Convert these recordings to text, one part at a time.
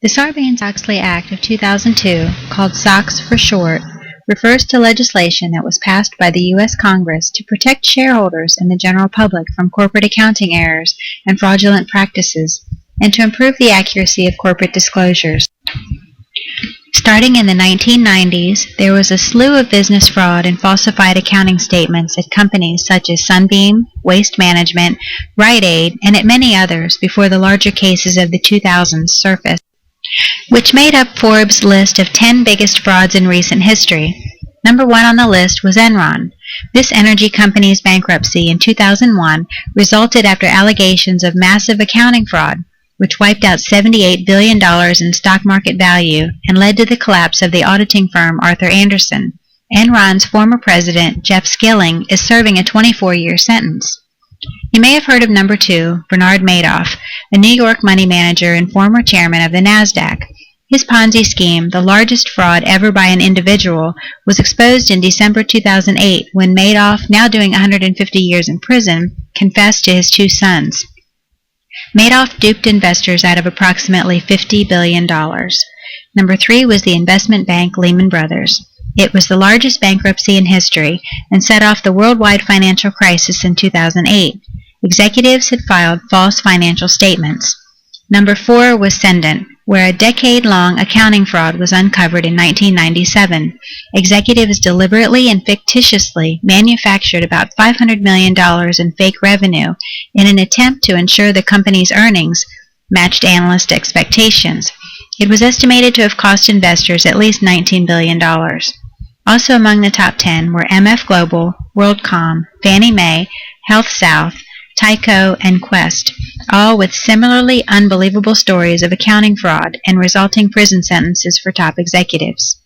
The Sarbanes-Oxley Act of 2002, called SOX for short, refers to legislation that was passed by the U.S. Congress to protect shareholders and the general public from corporate accounting errors and fraudulent practices, and to improve the accuracy of corporate disclosures. Starting in the 1990s, there was a slew of business fraud and falsified accounting statements at companies such as Sunbeam, Waste Management, Rite Aid, and at many others before the larger cases of the 2000s surfaced, which made up Forbes' list of 10 biggest frauds in recent history. Number 1 on the list was Enron. This energy company's bankruptcy in 2001 resulted after allegations of massive accounting fraud, which wiped out $78 billion in stock market value and led to the collapse of the auditing firm Arthur Andersen. Enron's former president, Jeff Skilling, is serving a 24-year sentence. You may have heard of number 2, Bernard Madoff, a New York money manager and former chairman of the NASDAQ. His Ponzi scheme, the largest fraud ever by an individual, was exposed in December 2008 when Madoff, now doing 150 years in prison, confessed to his 2 sons. Madoff duped investors out of approximately $50 billion. Number 3 was the investment bank Lehman Brothers. It was the largest bankruptcy in history and set off the worldwide financial crisis in 2008. Executives had filed false financial statements. Number 4 was Cendant, where a decade-long accounting fraud was uncovered in 1997. Executives deliberately and fictitiously manufactured about $500 million in fake revenue in an attempt to ensure the company's earnings matched analyst expectations. It was estimated to have cost investors at least $19 billion. Also among the top 10 were MF Global, WorldCom, Fannie Mae, HealthSouth, Tyco, and Quest, all with similarly unbelievable stories of accounting fraud and resulting prison sentences for top executives.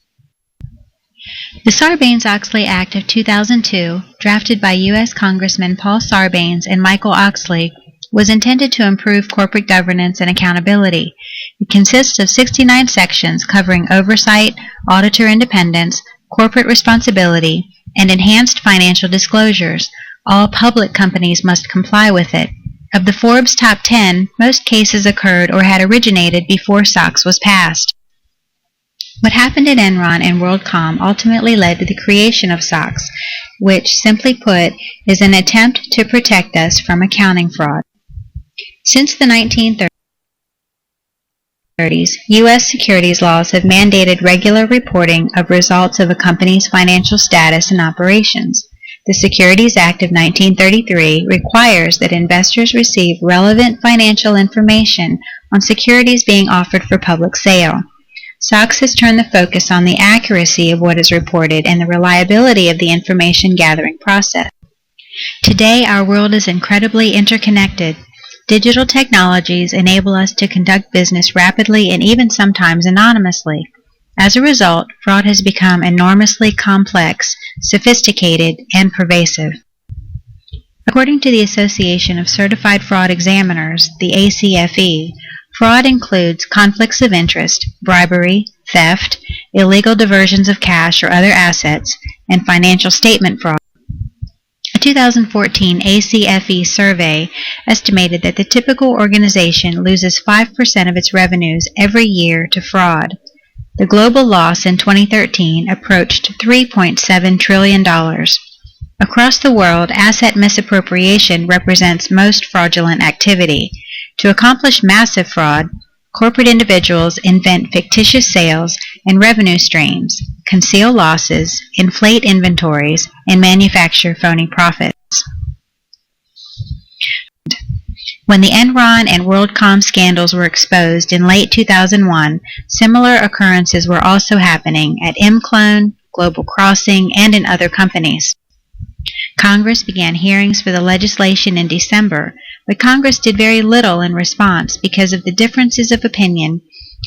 The Sarbanes-Oxley Act of 2002, drafted by U.S. Congressmen Paul Sarbanes and Michael Oxley, was intended to improve corporate governance and accountability. It consists of 69 sections covering oversight, auditor independence, corporate responsibility, and enhanced financial disclosures. All public companies must comply with it. Of the Forbes top 10, most cases occurred or had originated before SOX was passed. What happened at Enron and WorldCom ultimately led to the creation of SOX, which, simply put, is an attempt to protect us from accounting fraud. Since the 1930s, U.S. securities laws have mandated regular reporting of results of a company's financial status and operations. The Securities Act of 1933 requires that investors receive relevant financial information on securities being offered for public sale. SOX has turned the focus on the accuracy of what is reported and the reliability of the information gathering process. Today, our world is incredibly interconnected. Digital technologies enable us to conduct business rapidly and even sometimes anonymously. As a result, fraud has become enormously complex, sophisticated, and pervasive. According to the Association of Certified Fraud Examiners, the ACFE, fraud includes conflicts of interest, bribery, theft, illegal diversions of cash or other assets, and financial statement fraud. A 2014 ACFE survey estimated that the typical organization loses 5% of its revenues every year to fraud. The global loss in 2013 approached $3.7 trillion. Across the world, asset misappropriation represents most fraudulent activity. To accomplish massive fraud, corporate individuals invent fictitious sales and revenue streams, conceal losses, inflate inventories, and manufacture phony profits. When the Enron and WorldCom scandals were exposed in late 2001, similar occurrences were also happening at ImClone, Global Crossing, and in other companies. Congress began hearings for the legislation in December, but Congress did very little in response because of the differences of opinion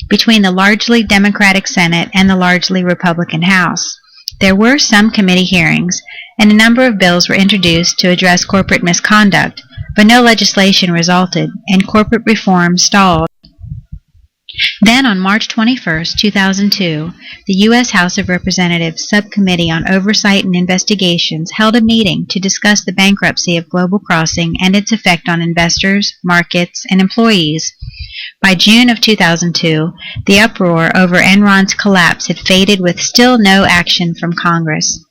between the largely Democratic Senate and the largely Republican House. There were some committee hearings, and a number of bills were introduced to address corporate misconduct, but no legislation resulted, and corporate reform stalled. Then, on March 21, 2002, the U.S. House of Representatives Subcommittee on Oversight and Investigations held a meeting to discuss the bankruptcy of Global Crossing and its effect on investors, markets, and employees. By June of 2002, the uproar over Enron's collapse had faded with still no action from Congress.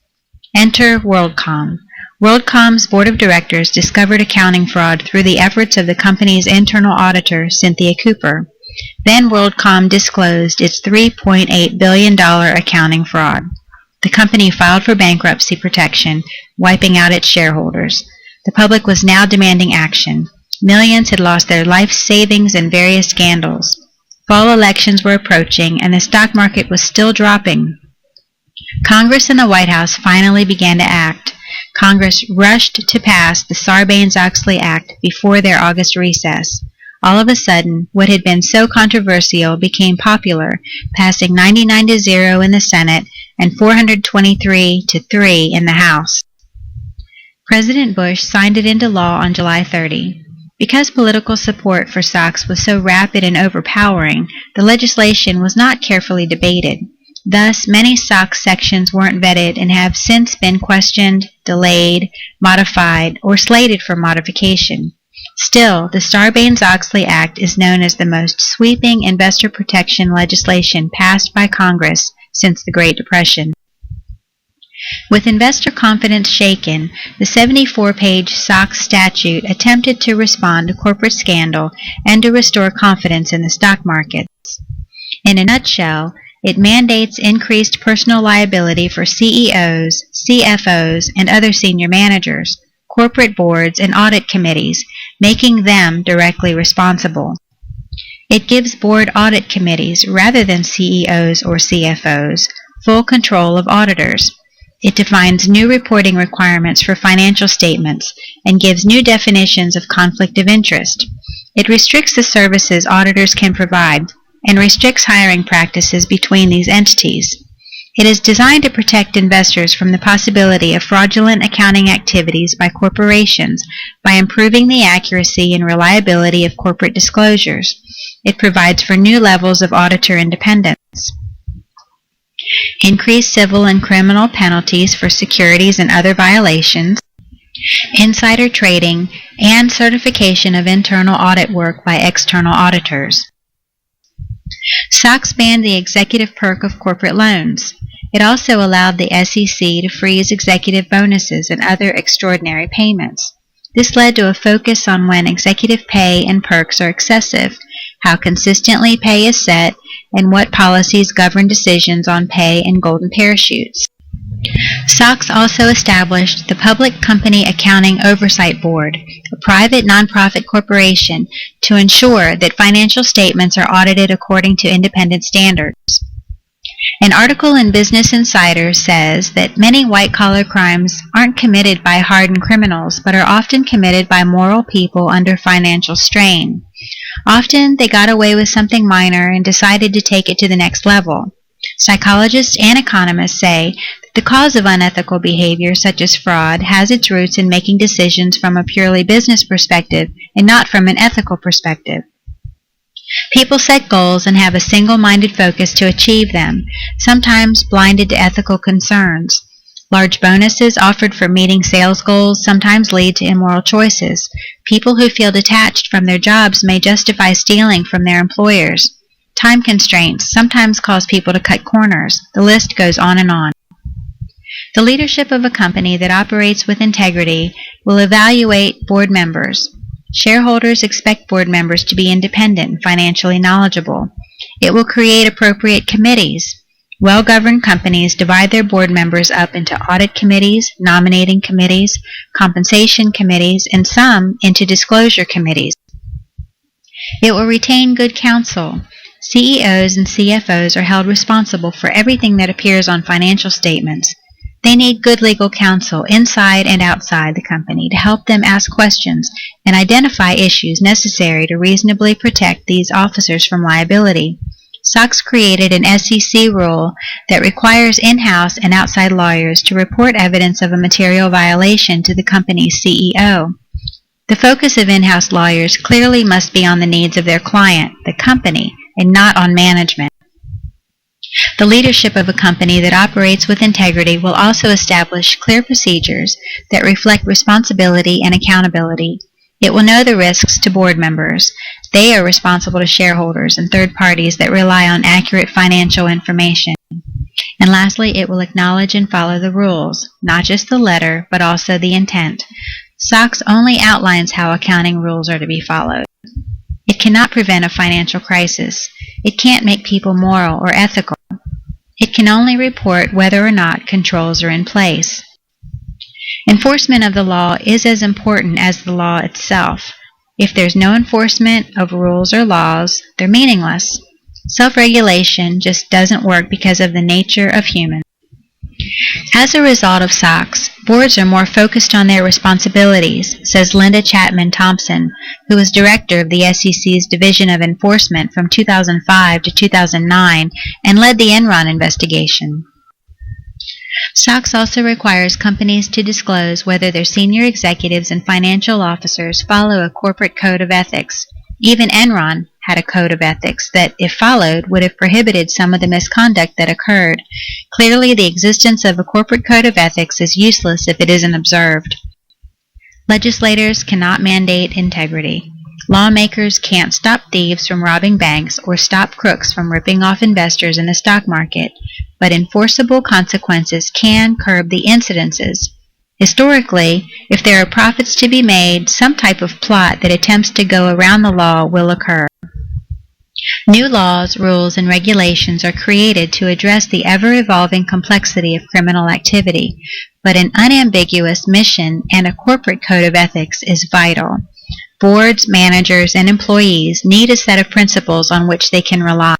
Enter WorldCom. WorldCom's board of directors discovered accounting fraud through the efforts of the company's internal auditor, Cynthia Cooper. Then WorldCom disclosed its $3.8 billion accounting fraud. The company filed for bankruptcy protection, wiping out its shareholders. The public was now demanding action. Millions had lost their life savings in various scandals. Fall elections were approaching, and the stock market was still dropping. Congress and the White House finally began to act. Congress rushed to pass the Sarbanes-Oxley Act before their August recess. All of a sudden, what had been so controversial became popular, passing 99-0 in the Senate and 423-3 in the House. President Bush signed it into law on July 30. Because political support for SOX was so rapid and overpowering, the legislation was not carefully debated. Thus, many SOX sections weren't vetted and have since been questioned, delayed, modified, or slated for modification. Still, the Sarbanes-Oxley Act is known as the most sweeping investor protection legislation passed by Congress since the Great Depression. With investor confidence shaken, the 74-page SOX statute attempted to respond to corporate scandal and to restore confidence in the stock markets. In a nutshell, it mandates increased personal liability for CEOs, CFOs, and other senior managers, corporate boards, and audit committees, making them directly responsible. It gives board audit committees, rather than CEOs or CFOs, full control of auditors. It defines new reporting requirements for financial statements and gives new definitions of conflict of interest. It restricts the services auditors can provide and restricts hiring practices between these entities. It is designed to protect investors from the possibility of fraudulent accounting activities by corporations by improving the accuracy and reliability of corporate disclosures. It provides for new levels of auditor independence. Increased civil and criminal penalties for securities and other violations, insider trading, and certification of internal audit work by external auditors. SOX banned the executive perk of corporate loans. It also allowed the SEC to freeze executive bonuses and other extraordinary payments. This led to a focus on when executive pay and perks are excessive, how consistently pay is set, and what policies govern decisions on pay and golden parachutes. SOX also established the Public Company Accounting Oversight Board, a private nonprofit corporation, to ensure that financial statements are audited according to independent standards. An article in Business Insider says that many white-collar crimes aren't committed by hardened criminals, but are often committed by moral people under financial strain. Often, they got away with something minor and decided to take it to the next level. Psychologists and economists say that the cause of unethical behavior, such as fraud, has its roots in making decisions from a purely business perspective and not from an ethical perspective. People set goals and have a single-minded focus to achieve them, sometimes blinded to ethical concerns. Large bonuses offered for meeting sales goals sometimes lead to immoral choices. People who feel detached from their jobs may justify stealing from their employers. Time constraints sometimes cause people to cut corners. The list goes on and on. The leadership of a company that operates with integrity will evaluate board members. Shareholders expect board members to be independent and financially knowledgeable. It will create appropriate committees. Well-governed companies divide their board members up into audit committees, nominating committees, compensation committees, and some into disclosure committees. It will retain good counsel. CEOs and CFOs are held responsible for everything that appears on financial statements. They need good legal counsel inside and outside the company to help them ask questions and identify issues necessary to reasonably protect these officers from liability. SOX created an SEC rule that requires in-house and outside lawyers to report evidence of a material violation to the company's CEO. The focus of in-house lawyers clearly must be on the needs of their client, the company, and not on management. The leadership of a company that operates with integrity will also establish clear procedures that reflect responsibility and accountability. It will know the risks to board members. They are responsible to shareholders and third parties that rely on accurate financial information. And lastly, it will acknowledge and follow the rules, not just the letter, but also the intent. SOX only outlines how accounting rules are to be followed. It cannot prevent a financial crisis. It can't make people moral or ethical. It can only report whether or not controls are in place. Enforcement of the law is as important as the law itself. If there's no enforcement of rules or laws, they're meaningless. Self-regulation just doesn't work because of the nature of humans. As a result of SOX, boards are more focused on their responsibilities, says Linda Chapman Thompson, who was director of the SEC's Division of Enforcement from 2005 to 2009 and led the Enron investigation. SOX also requires companies to disclose whether their senior executives and financial officers follow a corporate code of ethics. Even Enron had a code of ethics that, if followed, would have prohibited some of the misconduct that occurred. Clearly, the existence of a corporate code of ethics is useless if it isn't observed. Legislators cannot mandate integrity. Lawmakers can't stop thieves from robbing banks or stop crooks from ripping off investors in the stock market, but enforceable consequences can curb the incidences. Historically, if there are profits to be made, some type of plot that attempts to go around the law will occur. New laws, rules, and regulations are created to address the ever-evolving complexity of criminal activity, but an unambiguous mission and a corporate code of ethics is vital. Boards, managers, and employees need a set of principles on which they can rely.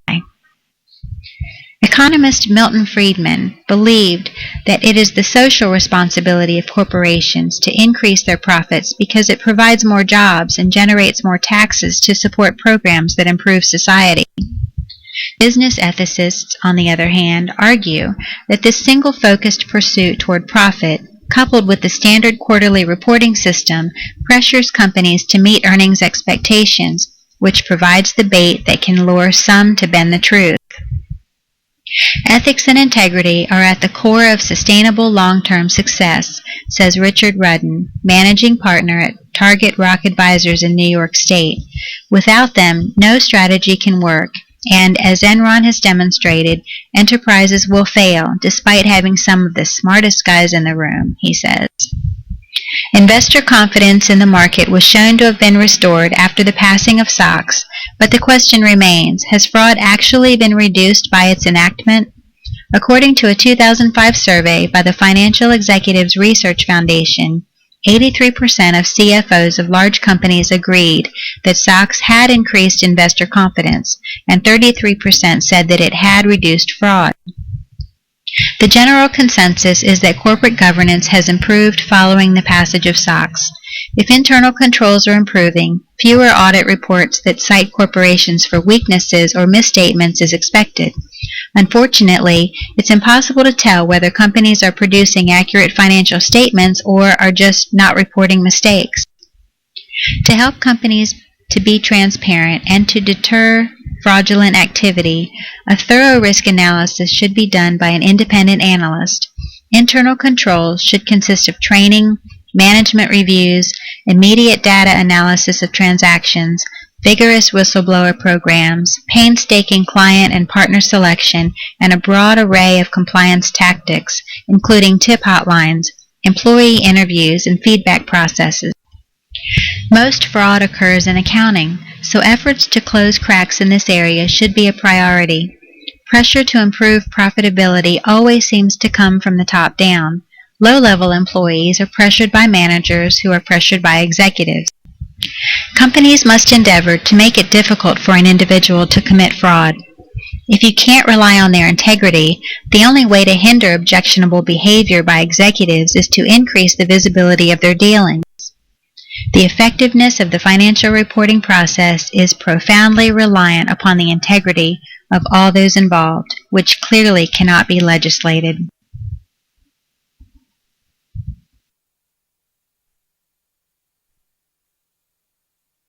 Economist Milton Friedman believed that it is the social responsibility of corporations to increase their profits because it provides more jobs and generates more taxes to support programs that improve society. Business ethicists, on the other hand, argue that this single-focused pursuit toward profit, coupled with the standard quarterly reporting system, pressures companies to meet earnings expectations, which provides the bait that can lure some to bend the truth. Ethics and integrity are at the core of sustainable long-term success, says Richard Rudden, managing partner at Target Rock Advisors in New York State. Without them, no strategy can work, and as Enron has demonstrated, enterprises will fail despite having some of the smartest guys in the room, he says. Investor confidence in the market was shown to have been restored after the passing of SOX, but the question remains, has fraud actually been reduced by its enactment? According to a 2005 survey by the Financial Executives Research Foundation, 83% of CFOs of large companies agreed that SOX had increased investor confidence, and 33% said that it had reduced fraud. The general consensus is that corporate governance has improved following the passage of SOX. If internal controls are improving, fewer audit reports that cite corporations for weaknesses or misstatements is expected. Unfortunately, it's impossible to tell whether companies are producing accurate financial statements or are just not reporting mistakes. To help companies to be transparent and to deter fraudulent activity, a thorough risk analysis should be done by an independent analyst. Internal controls should consist of training, management reviews, immediate data analysis of transactions, vigorous whistleblower programs, painstaking client and partner selection, and a broad array of compliance tactics, including tip hotlines, employee interviews, and feedback processes. Most fraud occurs in accounting, so efforts to close cracks in this area should be a priority. Pressure to improve profitability always seems to come from the top down. Low-level employees are pressured by managers who are pressured by executives. Companies must endeavor to make it difficult for an individual to commit fraud. If you can't rely on their integrity, the only way to hinder objectionable behavior by executives is to increase the visibility of their dealings. The effectiveness of the financial reporting process is profoundly reliant upon the integrity of all those involved, which clearly cannot be legislated.